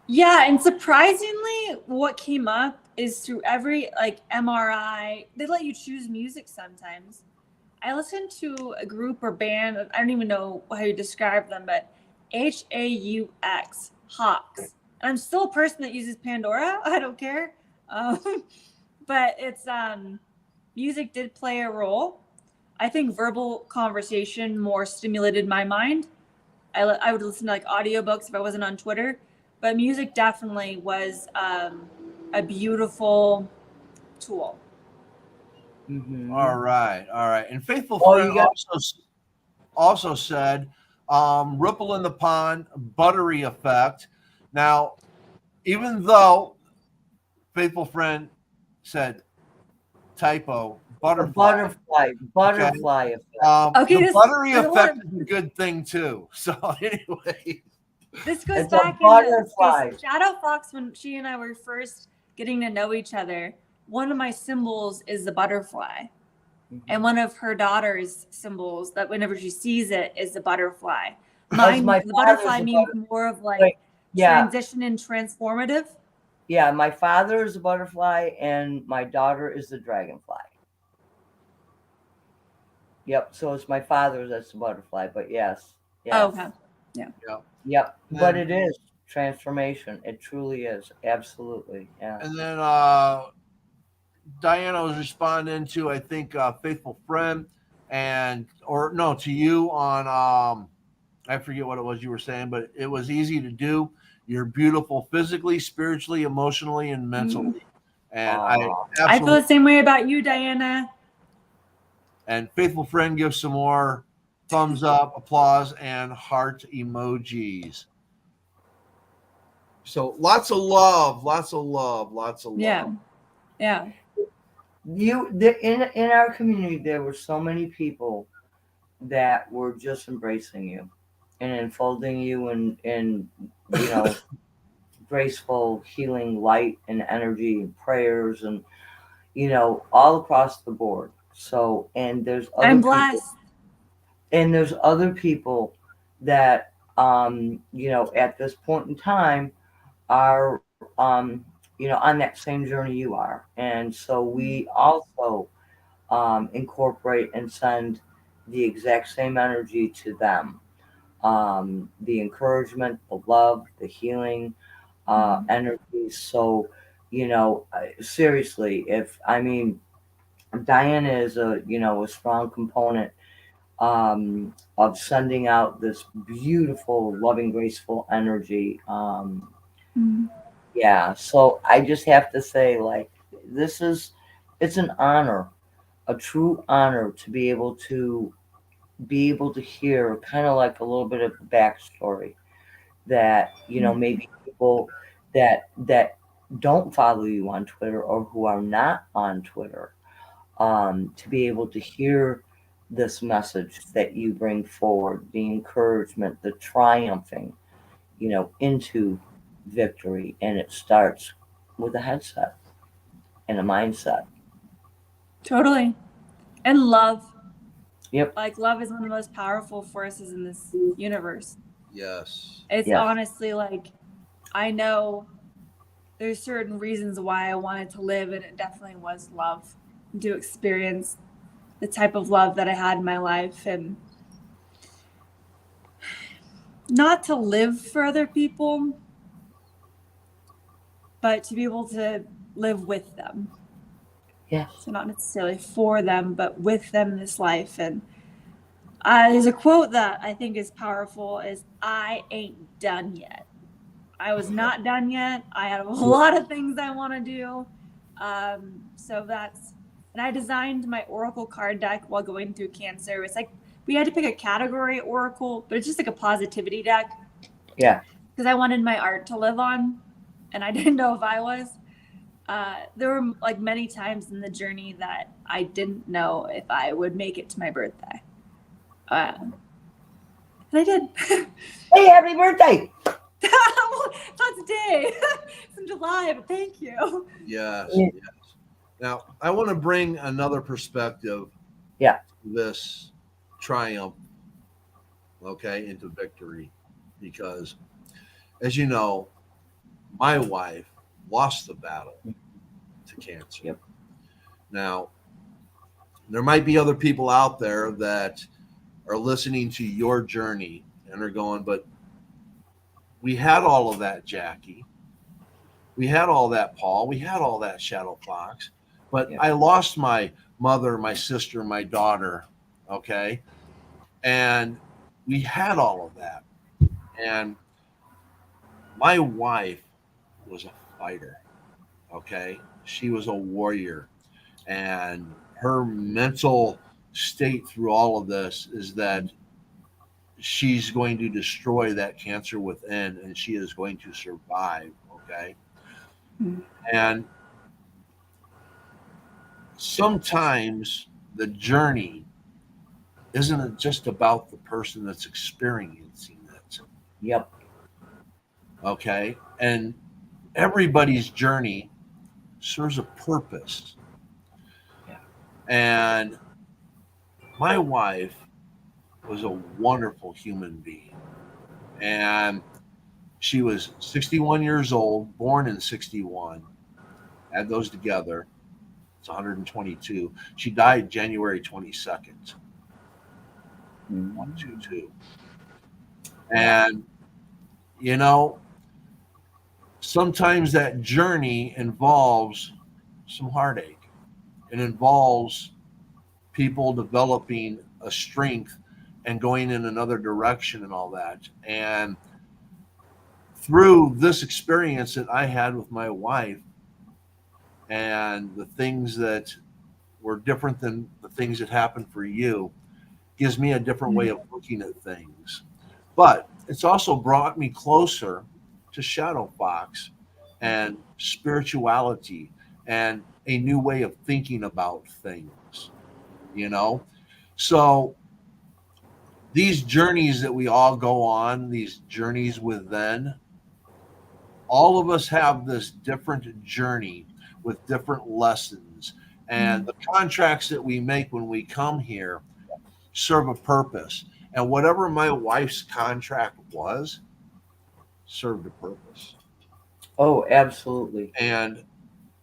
Yeah, and surprisingly, what came up is through every like MRI, they let you choose music sometimes. I listened to a group or band, I don't even know how you describe them, but HAUX, Hawks. And I'm still a person that uses Pandora. I don't care. But it's music did play a role. I think verbal conversation more stimulated my mind. I would listen to like audiobooks if I wasn't on Twitter, but music definitely was a beautiful tool. All right. And Faithful friend also said, ripple in the pond, buttery effect. Now, even though Faithful friend said typo, butterfly. Butterfly effect. Okay, the buttery there's a effect lot is a good thing too. So anyway, This goes It's a back into butterfly. Shadow Fox. When she and I were first getting to know each other, one of my symbols is the butterfly. And one of her daughter's symbols that whenever she sees it is the butterfly. Mine, the butterfly means more of like transition and transformative. Yeah, my father is a butterfly and my daughter is the dragonfly. Yep, so it's my father that's the butterfly, but yes. Oh, okay. Yeah. Yep. But it is transformation. It truly is. Absolutely. Yeah. And then Diana was responding to, I think, Faithful Friend to you on I forget what it was you were saying, but it was easy to do. You're beautiful physically, spiritually, emotionally, and mentally. And I feel the same way about you, Diana. And Faithful Friend gives some more thumbs up, applause, and heart emojis. So lots of love. Yeah. In our community, there were so many people that were just embracing you and enfolding you in graceful healing light and energy and prayers and all across the board. So there's other I'm blessed. there's other people that at this point in time are on that same journey you are, and so we also incorporate and send the exact same energy to them, the encouragement, the love, the healing energy. So seriously, Diana is a strong component of sending out this beautiful, loving, graceful energy. Yeah, so I just have to say, it's an honor, a true honor to be able to hear kind of like a little bit of the backstory that maybe people that don't follow you on Twitter or who are not on Twitter, to be able to hear this message that you bring forward, the encouragement, the triumphing, into victory. And it starts with a headset and a mindset. Totally. And love. Yep. Like love is one of the most powerful forces in this universe. Yes. It's honestly like, I know there's certain reasons why I wanted to live, and it definitely was love, to experience the type of love that I had in my life, and not to live for other people, but to be able to live with them. Yes. So not necessarily for them, but with them in this life. And there's a quote that I think is powerful, is I ain't done yet. I was not done yet. I had a lot of things I want to do. And I designed my Oracle card deck while going through cancer. It's like we had to pick a category Oracle, but it's just like a positivity deck. Yeah. Because I wanted my art to live on, and I didn't know if I was. There were like many times in the journey that I didn't know if I would make it to my birthday. And I did. Hey, happy birthday! Not today. It's in July, but thank you. Yes. Now, I want to bring another perspective to this triumph, into victory, because, as you know, my wife lost the battle to cancer. Yep. Now, there might be other people out there that are listening to your journey and are going, but we had all of that, Jackie. We had all that, Paul. We had all that, Shadow Fox. But I lost my mother, my sister, my daughter, okay? And we had all of that. And my wife was a fighter, okay? She was a warrior. And her mental state through all of this is that she's going to destroy that cancer within, and she is going to survive, okay? And sometimes the journey isn't just about the person that's experiencing it. Yep. Okay. And everybody's journey serves a purpose. Yeah. And my wife was a wonderful human being. And she was 61 years old, born in 61. Add those together, it's 122. She died January 22nd, 122. And, you know, sometimes that journey involves some heartache. It involves people developing a strength and going in another direction and all that. And through this experience that I had with my wife and the things that were different than the things that happened for you, gives me a different way of looking at things. But it's also brought me closer to Shadow Fox and spirituality and a new way of thinking about things, you know? So these journeys that we all go on, these journeys within, all of us have this different journey with different lessons. And the contracts that we make when we come here serve a purpose. And whatever my wife's contract was, served a purpose. Oh, absolutely. And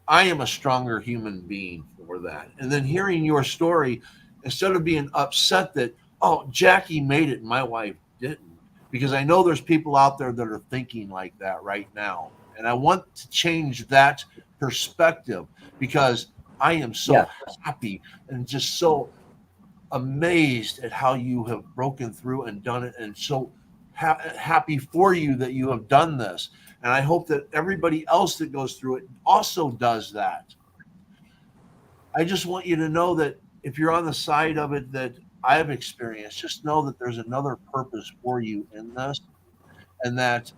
I am a stronger human being for that. And then hearing your story, instead of being upset that, oh, Jackie made it and my wife didn't, because I know there's people out there that are thinking like that right now. And I want to change that perspective because I am so happy and just so amazed at how you have broken through and done it, and so happy for you that you have done this. And I hope that everybody else that goes through it also does that. I just want you to know that if you're on the side of it that I've experienced, just know that there's another purpose for you in this, and that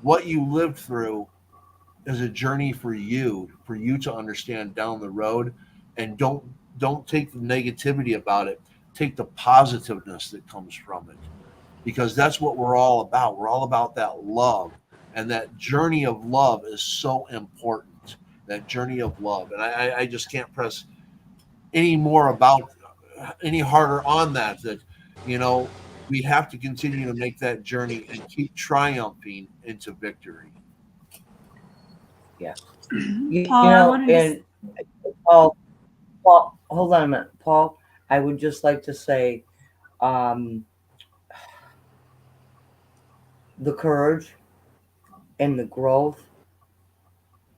what you lived through is a journey for you to understand down the road. And don't take the negativity about it. Take the positiveness that comes from it, because that's what we're all about. We're all about that love, and that journey of love is so important. That journey of love, and I just can't press any more about any harder on that. That you know we have to continue to make that journey and keep triumphing into victory. Yeah. Paul, I wanted to And Paul, hold on a minute. Paul, I would just like to say um, the courage and the growth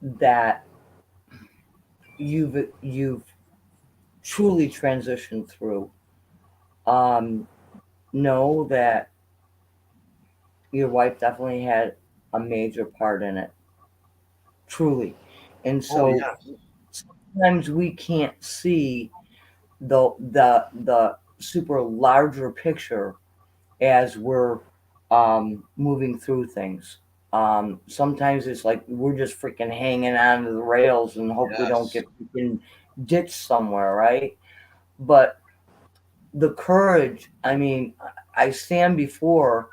that you've truly transitioned through. Um, know that your wife definitely had a major part in it, truly. And Oh so yeah, sometimes we can't see the super larger picture as we're moving through things. Sometimes it's like we're just freaking hanging on to the rails and hope we don't yes, get freaking ditched somewhere, right? But the courage, I mean, I stand before,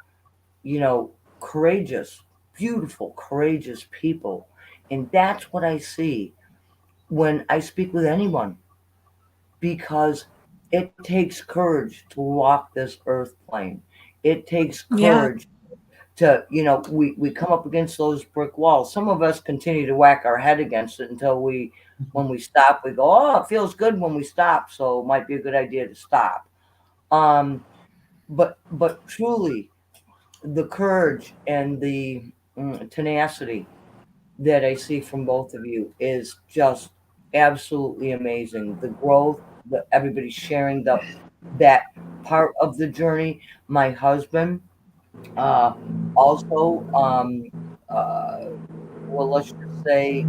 courageous, beautiful, courageous people. And that's what I see when I speak with anyone, because it takes courage to walk this earth plane. It takes yeah. courage to, we come up against those brick walls. Some of us continue to whack our head against it until when we stop, we go, oh, it feels good when we stop. So it might be a good idea to stop. Um, but truly, the courage and the tenacity that I see from both of you is just absolutely amazing. The growth, everybody sharing that part of the journey. My husband, uh, also, uh, well, let's just say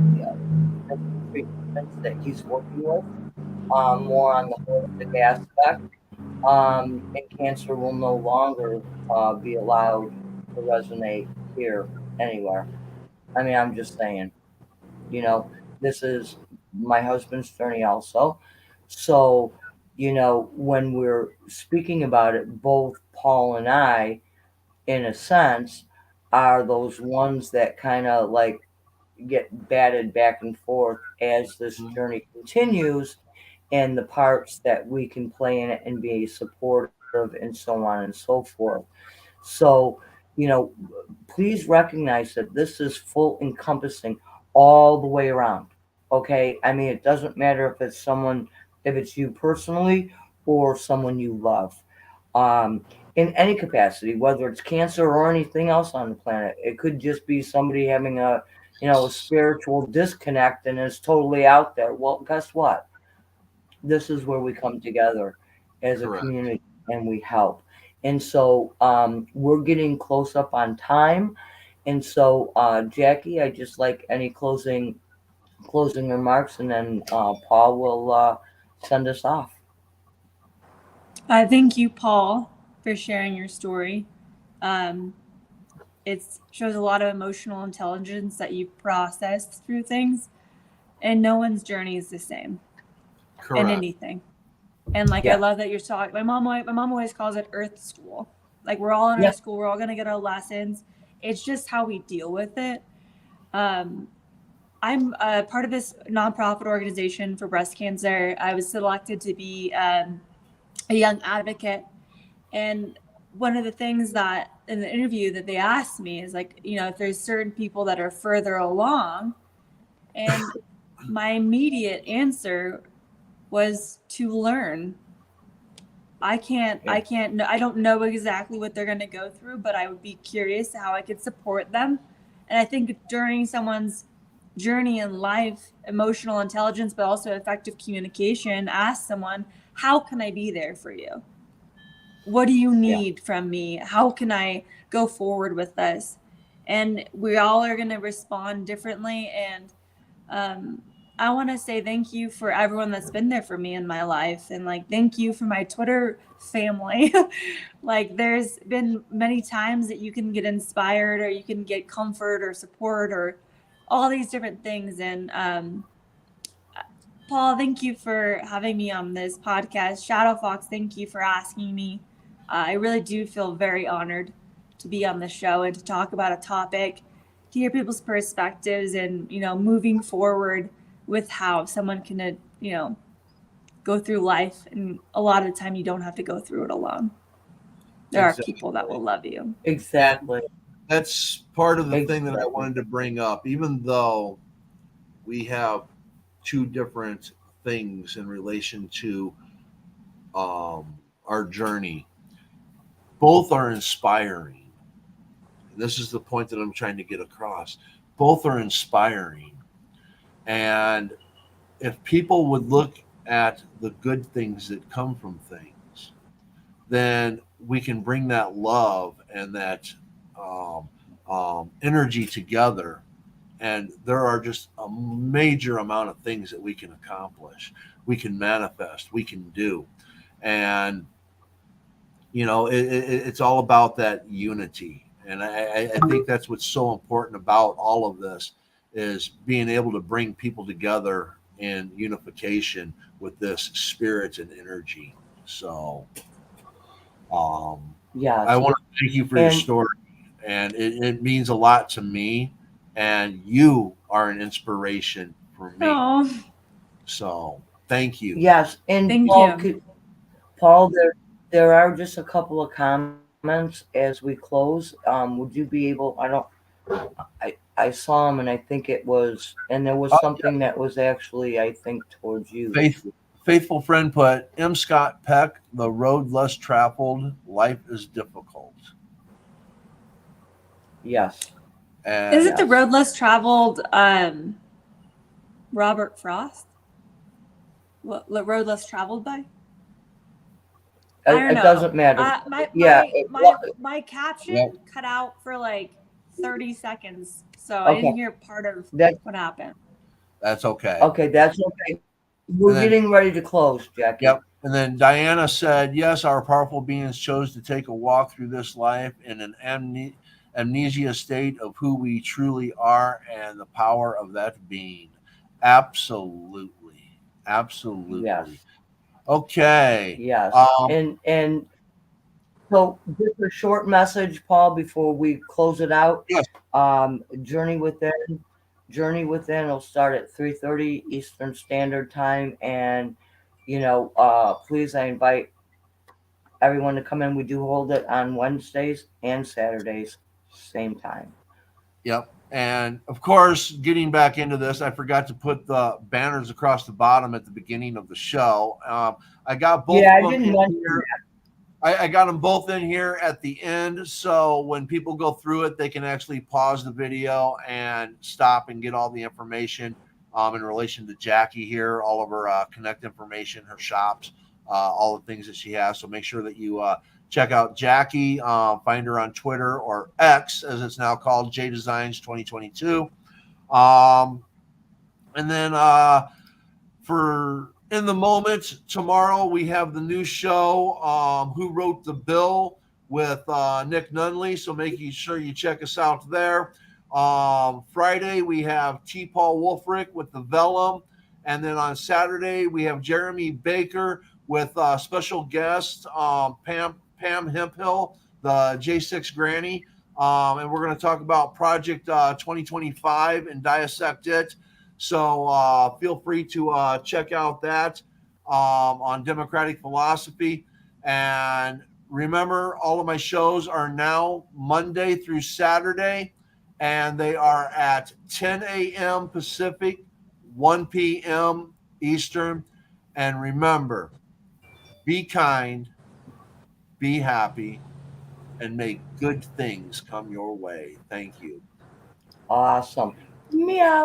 treatments that he's working with, more on the holistic aspect. And cancer will no longer be allowed to resonate here anywhere. I mean, I'm just saying, you know, this is my husband's journey also. So, when we're speaking about it, both Paul and I, in a sense, are those ones that kind of like get batted back and forth as this journey continues, and the parts that we can play in it and be supportive and so on and so forth. So, you know, please recognize that this is full encompassing all the way around. Okay. I mean, it doesn't matter if it's you personally or someone you love. Um, in any capacity, whether it's cancer or anything else on the planet, it could just be somebody having a spiritual disconnect and is totally out there. Well, guess what? This is where we come together as a Correct. community and we help. And so we're getting close up on time. And so, Jackie, I just like any closing remarks, and then Paul will send us off. Thank you, Paul, for sharing your story. It shows a lot of emotional intelligence that you've processed through things, and no one's journey is the same Correct. in anything. And like, Yeah. I love that you're talking. My mom always calls it Earth School. Like, we're all in Yeah. our school. We're all gonna get our lessons. It's just how we deal with it. I'm a part of this nonprofit organization for breast cancer. I was selected to be a young advocate, and one of the things that in the interview that they asked me is like, if there's certain people that are further along, and my immediate answer was to learn. I don't know exactly what they're going to go through, but I would be curious how I could support them. And I think during someone's journey in life, emotional intelligence, but also effective communication, ask someone, how can I be there for you? What do you need from me? How can I go forward with this? And we all are going to respond differently. And I want to say thank you for everyone that's been there for me in my life. And like, thank you for my Twitter family. Like, there's been many times that you can get inspired, or you can get comfort or support or all these different things. And Paul, thank you for having me on this podcast. Shadow Fox, thank you for asking me. I really do feel very honored to be on the show and to talk about a topic, to hear people's perspectives, and moving forward with how someone can go through life. And a lot of the time, you don't have to go through it alone. There are people that will love you. Exactly. That's part of the thing that I wanted to bring up. Even though we have two different things in relation to our journey, both are inspiring. This is the point that I'm trying to get across. Both are inspiring. And if people would look at the good things that come from things, then we can bring that love and that energy together. And there are just a major amount of things that we can accomplish, we can manifest, we can do. And, it's all about that unity. And I think that's what's so important about all of this, is being able to bring people together in unification with this spirit and energy. So I want to thank you for your story. And it means a lot to me. And you are an inspiration for me. Oh. So thank you. Yes. And thank you. Paul, there are just a couple of comments as we close. Would you be able? I saw them, and I think it was, and there was something that was actually, I think, towards you. Faithful friend put, M. Scott Peck, the road less traveled, life is difficult. Yes. Is it the road less traveled, Robert Frost? What road less traveled by? I don't know. It doesn't matter. My caption cut out for like 30 seconds, so I didn't hear part of what happened. That's okay. Okay, that's okay. We're getting ready to close, Jackie. Yep. And then Diana said, yes, our powerful beings chose to take a walk through this life in an amnesia state of who we truly are and the power of that being. Absolutely. Yes. Okay. Yes. Um, And so just a short message, Paul, before we close it out. yes. Journey Within will start at 3:30 Eastern Standard Time. And, please, I invite everyone to come in. We do hold it on Wednesdays and Saturdays, same time. Yep. And of course, getting back into this, I forgot to put the banners across the bottom at the beginning of the show. I got both Yeah, I of them didn't in mention here. I got them both in here at the end. So when people go through it, they can actually pause the video and stop and get all the information in relation to Jackie here, all of her Connect information, her shops, all the things that she has. So make sure that you check out Jackie, find her on Twitter or X, as it's now called, J Designs 2022. And then for In the Moment, tomorrow we have the new show, Who Wrote the Bill, with Nick Nunley. So making sure you check us out there. Friday we have T. Paul Wolfrick with the Vellum. And then on Saturday we have Jeremy Baker with special guest Pam Hemphill, the J6 Granny. And we're going to talk about Project 2025 and dissect it. So feel free to check out that on democratic philosophy. And remember, all of my shows are now Monday through Saturday, and they are at 10 a.m. Pacific, 1 p.m. Eastern. And remember, be kind, be happy, and make good things come your way. Thank you. Awesome. Meow.